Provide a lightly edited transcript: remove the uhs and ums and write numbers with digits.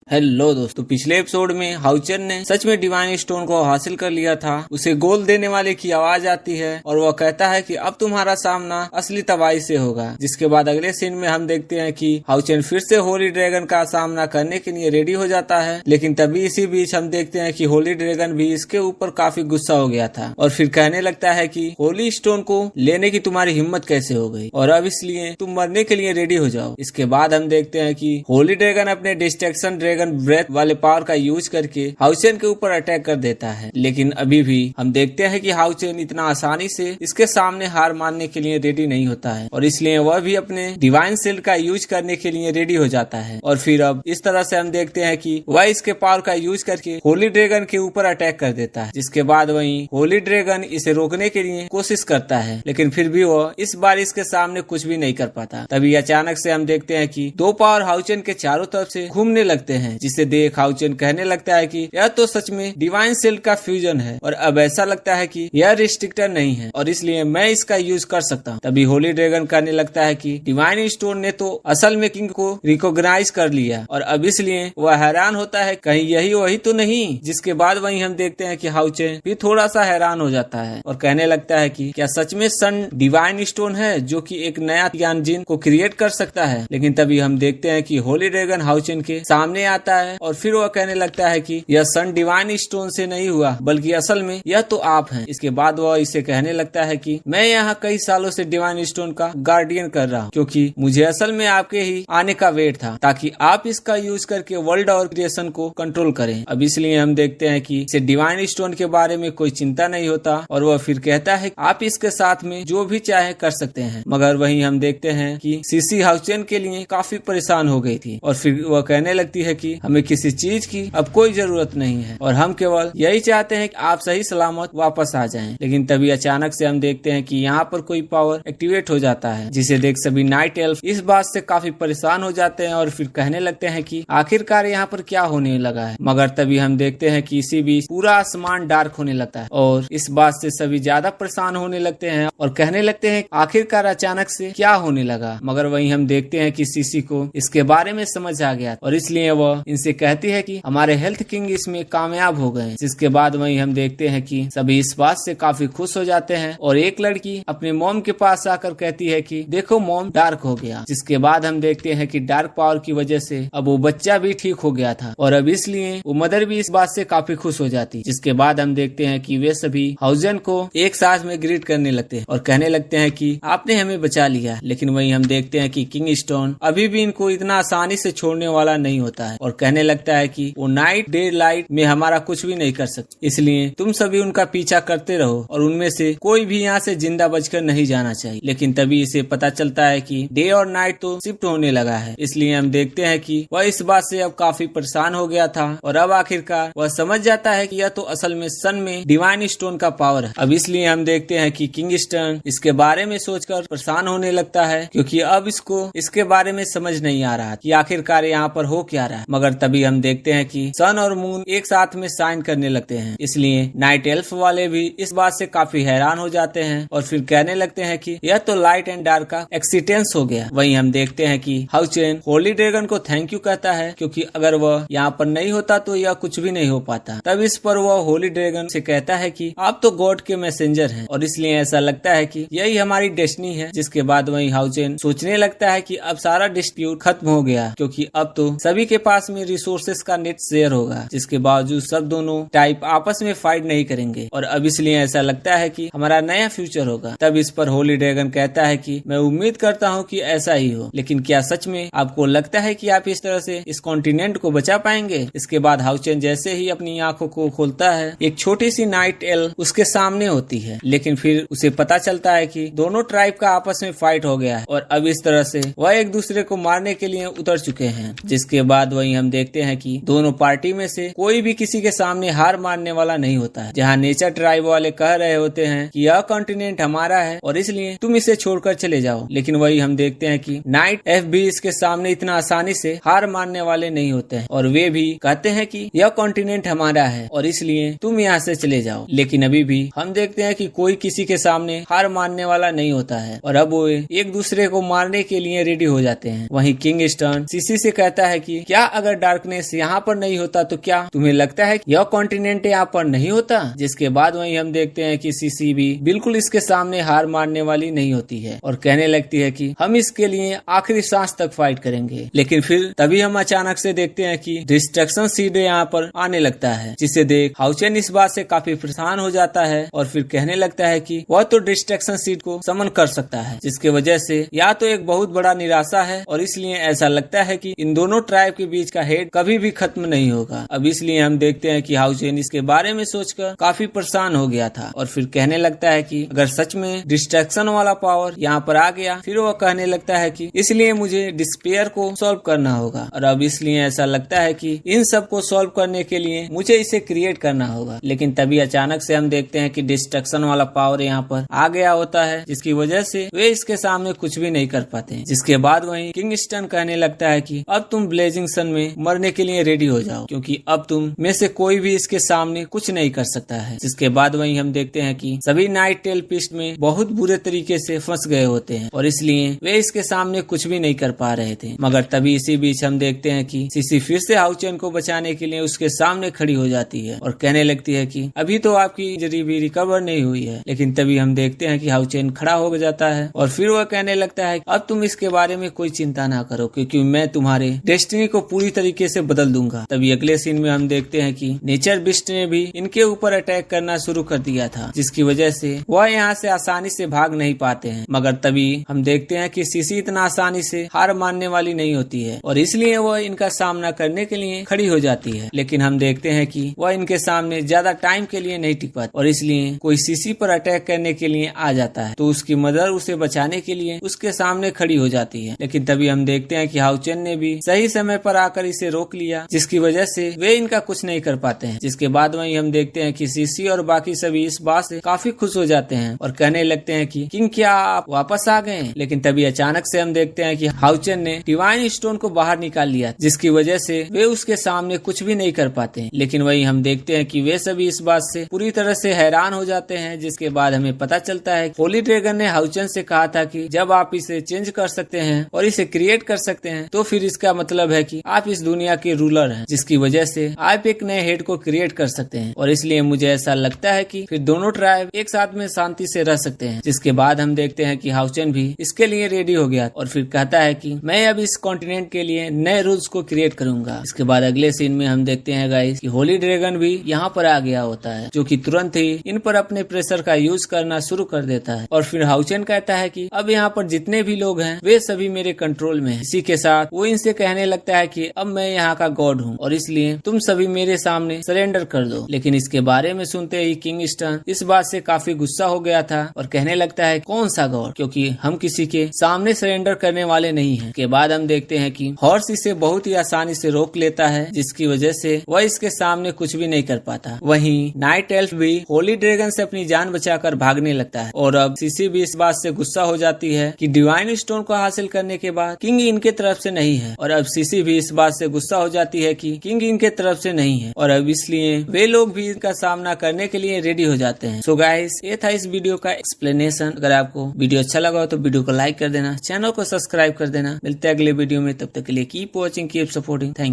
Hello दोस्तों, पिछले episode में हाउचेन ने सच में डिवाइन स्टोन को हासिल कर लिया था। उसे गोल देने वाले की आवाज आती है और वह कहता है कि अब तुम्हारा सामना असली तबाही से होगा। जिसके बाद अगले सीन में हम देखते हैं कि हाउचेन फिर से होली ड्रैगन का सामना करने के लिए रेडी हो जाता है। लेकिन तभी इसी बीच हम देखते हैं कि होली ड्रैगन भी इसके ऊपर काफी गुस्सा हो गया था और फिर कहने लगता है कि होली स्टोन को लेने की तुम्हारी हिम्मत कैसे हो गई और अब इसलिए तुम मरने के लिए रेडी हो जाओ। इसके बाद हम देखते हैं कि होली ड्रैगन अपने डिस्ट्रैक्शन ड्रैगन ब्रेथ वाले पावर का यूज करके हाउचेन के ऊपर अटैक कर देता है। लेकिन अभी भी हम देखते हैं कि हाउचेन इतना आसानी से इसके सामने हार मानने के लिए रेडी नहीं होता है और इसलिए वह भी अपने डिवाइन शील्ड का यूज करने के लिए रेडी हो जाता है। और फिर अब इस तरह से हम देखते हैं कि वह इसके पावर का यूज करके होली ड्रैगन के ऊपर अटैक कर देता है। जिसके बाद वही होली ड्रैगन इसे रोकने के लिए कोशिश करता है, लेकिन फिर भी वह इस बार इसके सामने कुछ भी नहीं कर पाता। तभी अचानक से हम देखते हैं कि दो पावर हाउचेन के चारों तरफ से घूमने लगते हैं, जिसे देख हाउचेन कहने लगता है कि यह तो सच में डिवाइन शील्ड का फ्यूजन है और अब ऐसा लगता है कि यह रिस्ट्रिक्टर नहीं है और इसलिए मैं इसका यूज कर सकता हूँ। तभी होली ड्रैगन कहने लगता है कि डिवाइन स्टोन ने तो असल में किंग को रिकॉग्नाइज कर लिया और अब इसलिए वह हैरान होता है कहीं यही वही तो नहीं। जिसके बाद वही हम देखते हैं कि हाउचेन भी थोड़ा सा हैरान हो जाता है और कहने लगता है कि क्या सच में सन डिवाइन स्टोन है जो कि एक नया तियानजिन को क्रिएट कर सकता है। लेकिन तभी हम देखते हैं कि होली ड्रैगन हाउचेन के सामने आता है और फिर वह कहने लगता है कि यह सन डिवाइन स्टोन से नहीं हुआ बल्कि असल में यह तो आप हैं। इसके बाद वह इसे कहने लगता है कि मैं यहाँ कई सालों से डिवाइन स्टोन का गार्डियन कर रहा हूँ, क्योंकि मुझे असल में आपके ही आने का वेट था ताकि आप इसका यूज करके वर्ल्ड और क्रिएशन को कंट्रोल करें। अब इसलिए हम देखते हैं कि इसे डिवाइन स्टोन के बारे में कोई चिंता नहीं होता और वह फिर कहता है आप इसके साथ में जो भी चाहे कर सकते हैं। मगर वहीं हम देखते हैं कि सीसी हाउचेन के लिए काफी परेशान हो गई थी और फिर वह कहने लगती है कि हमें किसी चीज की अब कोई जरूरत नहीं है और हम केवल यही चाहते हैं कि आप सही सलामत वापस आ जाएं। लेकिन तभी अचानक से हम देखते हैं कि यहाँ पर कोई पावर एक्टिवेट हो जाता है, जिसे देख सभी नाइट एल्फ इस बात से काफी परेशान हो जाते हैं और फिर कहने लगते हैं कि आखिरकार यहाँ पर क्या होने लगा है। मगर तभी हम देखते हैं कि इसी बीच पूरा आसमान डार्क होने लगता है और इस बात से सभी ज्यादा परेशान होने लगते हैं और कहने लगते हैं आखिरकार अचानक से क्या होने लगा। मगर वहीं हम देखते हैं कि सीसी को इसके बारे में समझ आ गया और इसलिए वह इनसे कहती है कि हमारे हेल्थ किंग इसमें कामयाब हो गए। जिसके बाद वहीं हम देखते हैं कि सभी इस बात से काफी खुश हो जाते हैं और एक लड़की अपने मॉम के पास आकर कहती है कि देखो मॉम, डार्क हो गया। जिसके बाद हम देखते हैं कि डार्क पावर की वजह से अब वो बच्चा भी ठीक हो गया था और अब इसलिए वो मदर भी इस बात से काफी खुश हो जाती। जिसके बाद हम देखते हैं कि वे सभी हाउचेन को एक साथ में ग्रीट करने लगते हैं और कहने लगते हैं कि आपने हमें बचा लिया। लेकिन वहीं हम देखते हैं कि किंग स्टोन अभी भी इनको इतना आसानी से छोड़ने वाला नहीं होता है और कहने लगता है कि वो नाइट डे लाइट में हमारा कुछ भी नहीं कर सकते, इसलिए तुम सभी उनका पीछा करते रहो और उनमें से कोई भी यहाँ से जिंदा बचकर नहीं जाना चाहिए। लेकिन तभी इसे पता चलता है कि डे और नाइट तो शिफ्ट होने लगा है, इसलिए हम देखते हैं कि वह इस बात से अब काफी परेशान हो गया था और अब आखिरकार वह समझ जाता है कि यह तो असल में सन में डिवाइन स्टोन का पावर है। अब इसलिए हम देखते हैं कि किंग स्टोन इसके बारे में सोचकर परेशान होने लगता है, क्योंकि अब इसको इसके बारे में समझ नहीं आ रहा कि आखिरकार यहाँ पर हो क्या रहा है। मगर तभी हम देखते हैं कि सन और मून एक साथ में साइन करने लगते हैं, इसलिए नाइट एल्फ वाले भी इस बात से काफी हैरान हो जाते हैं और फिर कहने लगते हैं कि यह तो लाइट एंड डार्क का एक्सीडेंस हो गया। वहीं हम देखते हैं कि हाउचेन होली ड्रैगन को थैंक यू कहता है, क्योंकि अगर वह यहाँ पर नहीं होता तो यह कुछ भी नहीं हो पाता। तब इस पर वह होली ड्रैगन से कहता है कि आप तो गॉड के मैसेंजर हैं और इसलिए ऐसा लगता है कि यही हमारी डेस्टिनी है। जिसके बाद वही हाउचेन सोचने लगता है कि अब सारा डिस्प्यूट खत्म हो गया, क्योंकि अब तो सभी के पास में रिसोर्सेस का नेट शेयर होगा, जिसके बावजूद सब दोनों टाइप आपस में फाइट नहीं करेंगे और अब इसलिए ऐसा लगता है कि हमारा नया फ्यूचर होगा। तब इस पर होली ड्रैगन कहता है कि मैं उम्मीद करता हूँ कि ऐसा ही हो, लेकिन क्या सच में आपको लगता है कि आप इस तरह से इस कॉन्टिनेंट को बचा पाएंगे। इसके बाद हाउचेन जैसे ही अपनी आंखों को खोलता है, एक छोटी सी नाइट एल उसके सामने होती है, लेकिन फिर उसे पता चलता है कि दोनों ट्राइब का आपस में फाइट हो गया है और अब इस तरह से वह एक दूसरे को मारने के लिए उतर चुके हैं। जिसके बाद वही हम देखते हैं कि दोनों पार्टी में से कोई भी किसी के सामने हार मानने वाला नहीं होता है। जहाँ नेचर ट्राइब वाले कह रहे होते हैं कि यह कॉन्टिनेंट हमारा है और इसलिए तुम इसे छोड़कर चले जाओ, लेकिन वही हम देखते हैं कि नाइट एफ भी इसके सामने इतना आसानी से हार मानने वाले नहीं होते हैं और वे भी कहते हैं कि यह कॉन्टिनेंट हमारा है और इसलिए तुम यहाँ से चले जाओ। लेकिन अभी भी हम देखते हैं कि कोई किसी के सामने हार मानने वाला नहीं होता है और अब वो एक दूसरे को मारने के लिए रेडी हो जाते हैं। वहीं किंग स्टोन सीसी से कहता है कि क्या अगर डार्कनेस यहाँ पर नहीं होता तो क्या तुम्हें लगता है यह कॉन्टिनेंट यहाँ पर नहीं होता? जिसके बाद वहीं हम देखते हैं कि सीसी भी बिल्कुल इसके सामने हार मानने वाली नहीं होती है और कहने लगती है कि हम इसके लिए आखिरी सांस तक फाइट करेंगे। लेकिन फिर तभी हम अचानक से देखते हैं कि डिस्ट्रक्शन सीड यहाँ पर आने लगता है, जिसे देख हाउचेन इस बात से काफी परेशान हो जाता है और फिर कहने लगता है कि वह तो डिस्ट्रक्शन सीड को समन कर सकता है, जिसके वजह से या तो एक बहुत बड़ा निराशा है और इसलिए ऐसा लगता है कि इन दोनों ट्राइब के बीच का हेड कभी भी खत्म नहीं होगा। अब इसलिए हम देखते हैं कि हाउचेन इसके बारे में सोचकर काफी परेशान हो गया था और फिर कहने लगता है कि अगर सच में डिस्ट्रक्शन वाला पावर यहाँ पर आ गया, फिर वह कहने लगता है कि इसलिए मुझे डिस्पेयर को सॉल्व करना होगा और अब इसलिए ऐसा लगता है कि इन सब को सॉल्व करने के लिए मुझे इसे क्रिएट करना होगा। लेकिन तभी अचानक से हम देखते हैं कि डिस्ट्रक्शन वाला पावर यहाँ पर आ गया होता है, जिसकी वजह से वे इसके सामने कुछ भी नहीं कर पाते। जिसके बाद वहीं किंगस्टन कहने लगता है कि अब तुम ब्लेजिंग सन में मरने के लिए रेडी हो जाओ, क्योंकि अब तुम में से कोई भी इसके सामने कुछ नहीं कर सकता है। जिसके बाद वहीं हम देखते हैं कि सभी नाइट टेल पिस्ट में बहुत बुरे तरीके से फंस गए होते हैं और इसलिए वे इसके सामने कुछ भी नहीं कर पा रहे थे। मगर तभी इसी बीच हम देखते हैं कि सीसी फिर से हाउचेन को बचाने के लिए उसके सामने खड़ी हो जाती है और कहने लगती है कि अभी तो आपकी इंजरी भी रिकवर नहीं हुई है। लेकिन तभी हम देखते हैं कि हाउचेन खड़ा हो जाता है और फिर वह कहने लगता है अब तुम इसके बारे में कोई चिंता ना करो, क्योंकि मैं तुम्हारे डेस्टिनी को पूरी तरीके से बदल दूंगा। तभी अगले सीन में हम देखते हैं कि नेचर बिस्ट ने भी इनके ऊपर अटैक करना शुरू कर दिया था, जिसकी वजह से वह यहाँ से आसानी से भाग नहीं पाते हैं। मगर तभी हम देखते हैं कि सीसी इतना आसानी से हार मानने वाली नहीं होती है और इसलिए वह इनका सामना करने के लिए खड़ी हो जाती है। लेकिन हम देखते हैं कि वह इनके सामने ज्यादा टाइम के लिए नहीं टिक पाती और इसलिए कोई सीसी पर अटैक करने के लिए आ जाता है, तो उसकी मदर उसे बचाने के लिए उसके सामने खड़ी हो जाती है। लेकिन तभी हम देखते हैं कि हाउचेन ने भी सही समय पर आकर इसे रोक लिया, जिसकी वजह से वे इनका कुछ नहीं कर पाते हैं। जिसके बाद वहीं हम देखते हैं कि सीसी और बाकी सभी इस बात से काफी खुश हो जाते हैं और कहने लगते हैं कि किंग क्या आप वापस आ गए? लेकिन तभी अचानक से हम देखते हैं कि हाउचेन ने डिवाइन स्टोन को बाहर निकाल लिया, जिसकी वजह से वे उसके सामने कुछ भी नहीं कर पाते। लेकिन वही हम देखते हैं कि वे सभी इस बात से पूरी तरह से हैरान हो जाते हैं। जिसके बाद हमें पता चलता है होली ड्रैगन ने हाउचेन से कहा था कि जब आप इसे चेंज कर सकते हैं और इसे क्रिएट कर सकते हैं तो फिर इसका मतलब है कि आप इस दुनिया के रूलर हैं, जिसकी वजह से आप एक नए हेड को क्रिएट कर सकते हैं और इसलिए मुझे ऐसा लगता है कि फिर दोनों ट्राइब एक साथ में शांति से रह सकते हैं। जिसके बाद हम देखते हैं कि हाउचेन भी इसके लिए रेडी हो गया और फिर कहता है कि मैं अब इस कॉन्टिनेंट के लिए नए रूल्स को क्रिएट करूंगा। इसके बाद अगले सीन में हम देखते हैं गाइस कि होली ड्रैगन भी यहाँ पर आ गया होता है, जो कि तुरंत ही इन पर अपने प्रेशर का यूज करना शुरू कर देता है और फिर हाउचेन कहता है कि अब यहाँ पर जितने भी लोग हैं वे सभी मेरे कंट्रोल में हैं। इसी के साथ वो इनसे कहने लगता है कि अब मैं यहाँ का गॉड हूँ और इसलिए तुम सभी मेरे सामने सरेंडर कर दो। लेकिन इसके बारे में सुनते ही किंगस्टन इस बात से काफी गुस्सा हो गया था और कहने लगता है कौन सा गॉड, क्योंकि हम किसी के सामने सरेंडर करने वाले नहीं हैं। के बाद हम देखते हैं कि हॉर्स इसे बहुत ही आसानी से रोक लेता है, जिसकी वजह से वह इसके सामने कुछ भी नहीं कर पाता। वहीं नाइट एल्फ भी होली ड्रैगन से अपनी जान बचाकर भागने लगता है और अब सीसी भी इस बात से गुस्सा हो जाती है कि डिवाइन स्टोन को हासिल करने के बाद किंग इनके तरफ से नहीं है और अब सीसी भी इस बात से गुस्सा हो जाती है कि किंग इनके तरफ से नहीं है और अब इसलिए वे लोग भी इनका सामना करने के लिए रेडी हो जाते हैं। सो गाइस, ये था इस वीडियो का एक्सप्लेनेशन। अगर आपको वीडियो अच्छा लगा हो तो वीडियो को लाइक कर देना, चैनल को सब्सक्राइब कर देना। मिलते हैं अगले वीडियो में, तब तक के लिए keep watching, keep supporting. Thank you.